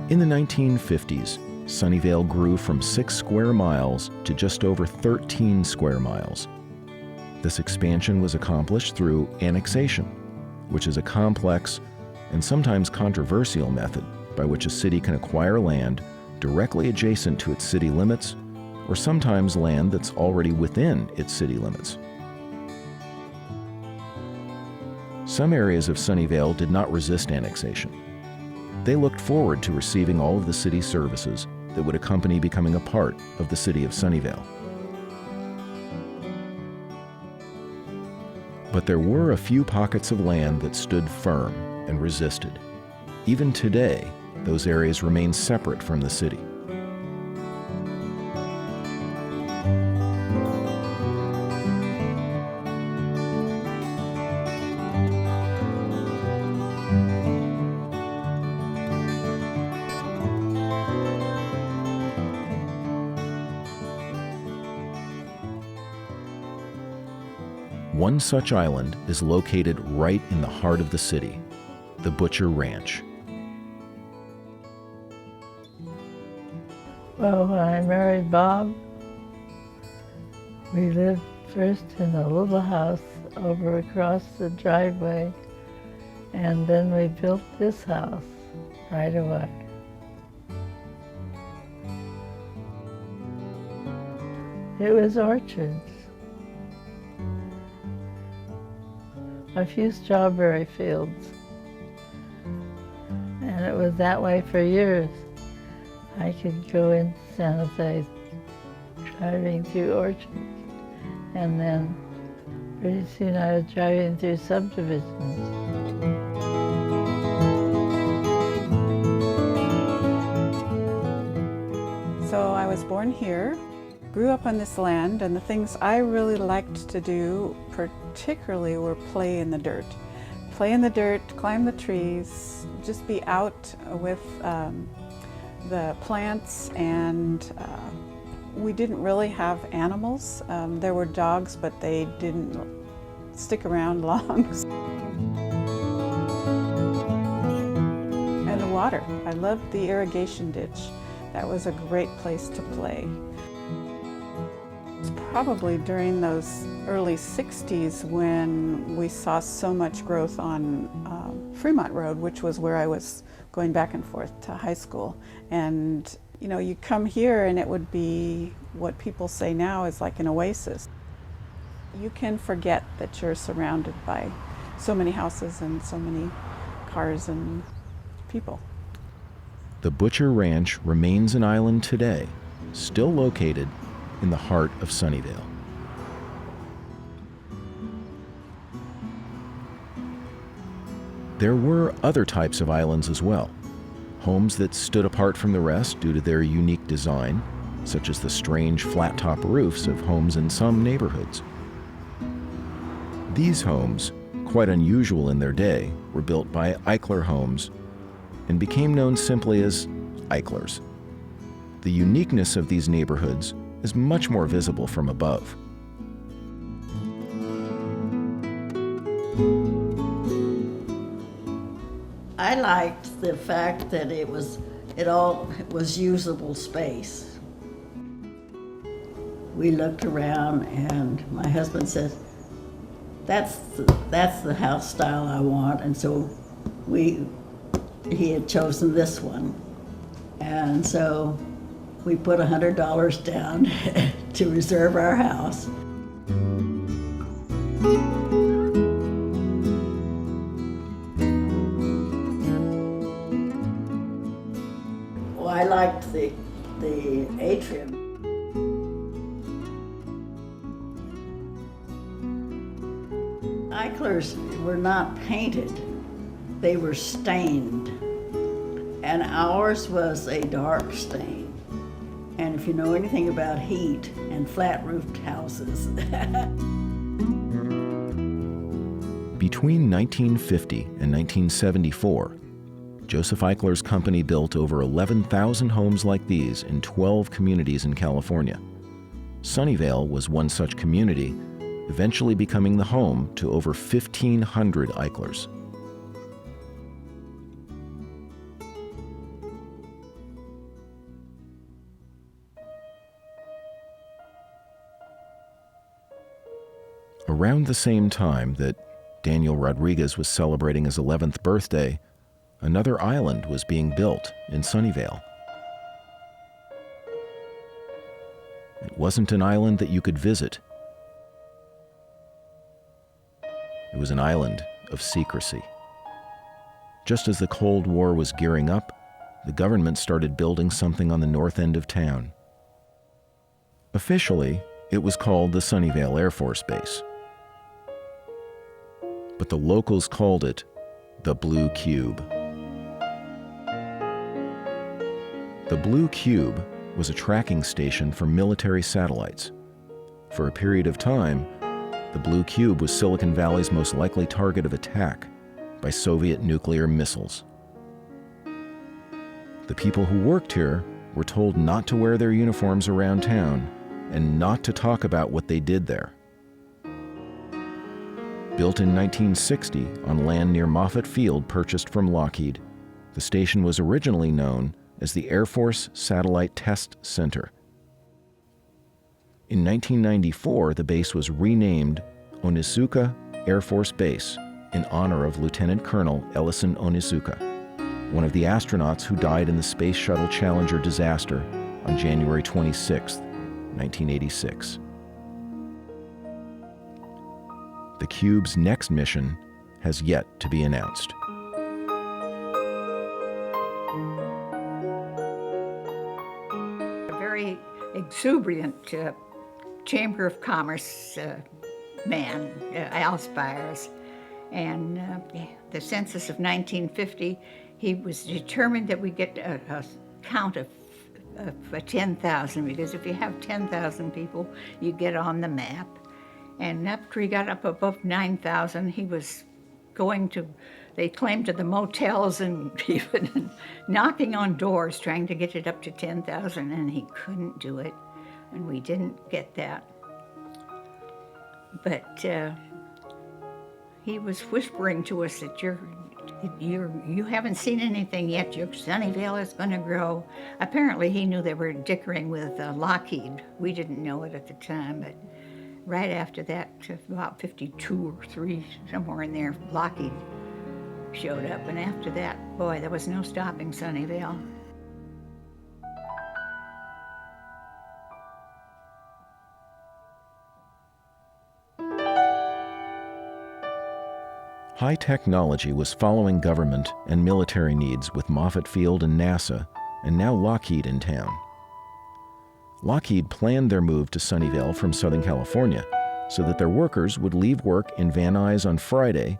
In the 1950s, Sunnyvale grew from 6 square miles to just over 13 square miles. This expansion was accomplished through annexation, which is a complex and sometimes controversial method by which a city can acquire land directly adjacent to its city limits, or sometimes land that's already within its city limits. Some areas of Sunnyvale did not resist annexation. They looked forward to receiving all of the city services that would accompany becoming a part of the city of Sunnyvale. But there were a few pockets of land that stood firm and resisted. Even today, those areas remain separate from the city. One such island is located right in the heart of the city, the Butcher Ranch. Well, when I married Bob, we lived first in a little house over across the driveway, and then we built this house right away. It was orchards. A few strawberry fields. And it was that way for years. I could go into San Jose driving through orchards, and then pretty soon I was driving through subdivisions. So I was born here, grew up on this land, and the things I really liked to do particularly were play in the dirt. Play in the dirt, climb the trees, just be out with the plants, and we didn't really have animals. There were dogs, but they didn't stick around long. And the water. I loved the irrigation ditch. That was a great place to play. It's probably during those early 60s when we saw so much growth on Fremont Road, which was where I was going back and forth to high school. And you know, you come here and it would be what people say now is like an oasis. You can forget that you're surrounded by so many houses and so many cars and people. The Butcher Ranch remains an island today, still located in the heart of Sunnyvale. There were other types of islands as well. Homes that stood apart from the rest due to their unique design, such as the strange flat-top roofs of homes in some neighborhoods. These homes, quite unusual in their day, were built by Eichler Homes and became known simply as Eichlers. The uniqueness of these neighborhoods is much more visible from above. I liked the fact that it all was usable space. We looked around and my husband said, that's the house style I want, and so he had chosen this one. And so we put $100 down to reserve our house. Well, I liked the atrium. Eichlers were not painted, they were stained. And ours was a dark stain. And if you know anything about heat and flat-roofed houses. Between 1950 and 1974, Joseph Eichler's company built over 11,000 homes like these in 12 communities in California. Sunnyvale was one such community, eventually becoming the home to over 1,500 Eichlers. Around the same time that Daniel Rodriguez was celebrating his 11th birthday, another island was being built in Sunnyvale. It wasn't an island that you could visit. It was an island of secrecy. Just as the Cold War was gearing up, the government started building something on the north end of town. Officially, it was called the Sunnyvale Air Force Base. But the locals called it the Blue Cube. The Blue Cube was a tracking station for military satellites. For a period of time, the Blue Cube was Silicon Valley's most likely target of attack by Soviet nuclear missiles. The people who worked here were told not to wear their uniforms around town and not to talk about what they did there. Built in 1960 on land near Moffett Field purchased from Lockheed, the station was originally known as the Air Force Satellite Test Center. In 1994, the base was renamed Onizuka Air Force Base in honor of Lieutenant Colonel Ellison Onizuka, one of the astronauts who died in the Space Shuttle Challenger disaster on January 26, 1986. The Cube's next mission has yet to be announced. A very exuberant Chamber of Commerce man, Al Spires, and the census of 1950, he was determined that we get a count of 10,000, because if you have 10,000 people, you get on the map. And after he got up above 9,000, he was going to, they claimed, to the motels and even knocking on doors trying to get it up to 10,000, and he couldn't do it, and we didn't get that. But he was whispering to us that you haven't seen anything yet. Your Sunnyvale is going to grow. Apparently, he knew they were dickering with Lockheed. We didn't know it at the time, but right after that, about 52 or 3, somewhere in there, Lockheed showed up. And after that, boy, there was no stopping Sunnyvale. High technology was following government and military needs with Moffett Field and NASA, and now Lockheed in town. Lockheed planned their move to Sunnyvale from Southern California so that their workers would leave work in Van Nuys on Friday,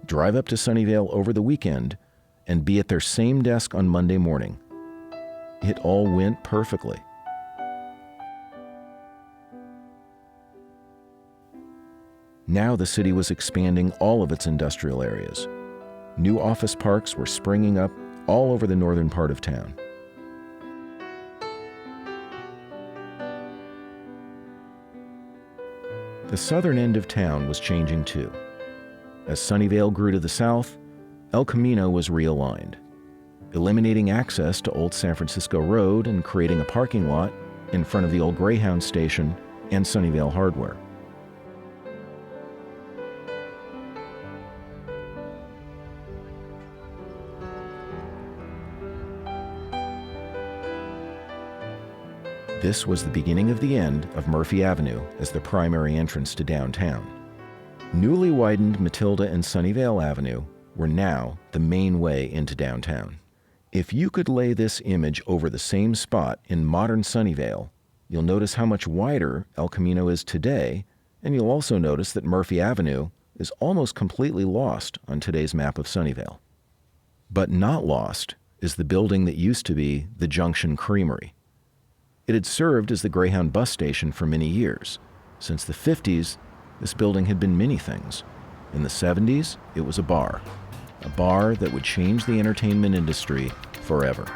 drive up to Sunnyvale over the weekend, and be at their same desk on Monday morning. It all went perfectly. Now the city was expanding all of its industrial areas. New office parks were springing up all over the northern part of town. The southern end of town was changing too. As Sunnyvale grew to the south, El Camino was realigned, eliminating access to Old San Francisco Road and creating a parking lot in front of the old Greyhound station and Sunnyvale Hardware. This was the beginning of the end of Murphy Avenue as the primary entrance to downtown. Newly widened Matilda and Sunnyvale Avenue were now the main way into downtown. If you could lay this image over the same spot in modern Sunnyvale, you'll notice how much wider El Camino is today, and you'll also notice that Murphy Avenue is almost completely lost on today's map of Sunnyvale. But not lost is the building that used to be the Junction Creamery. It had served as the Greyhound bus station for many years. Since the 50s, this building had been many things. In the 70s, it was a bar that would change the entertainment industry forever.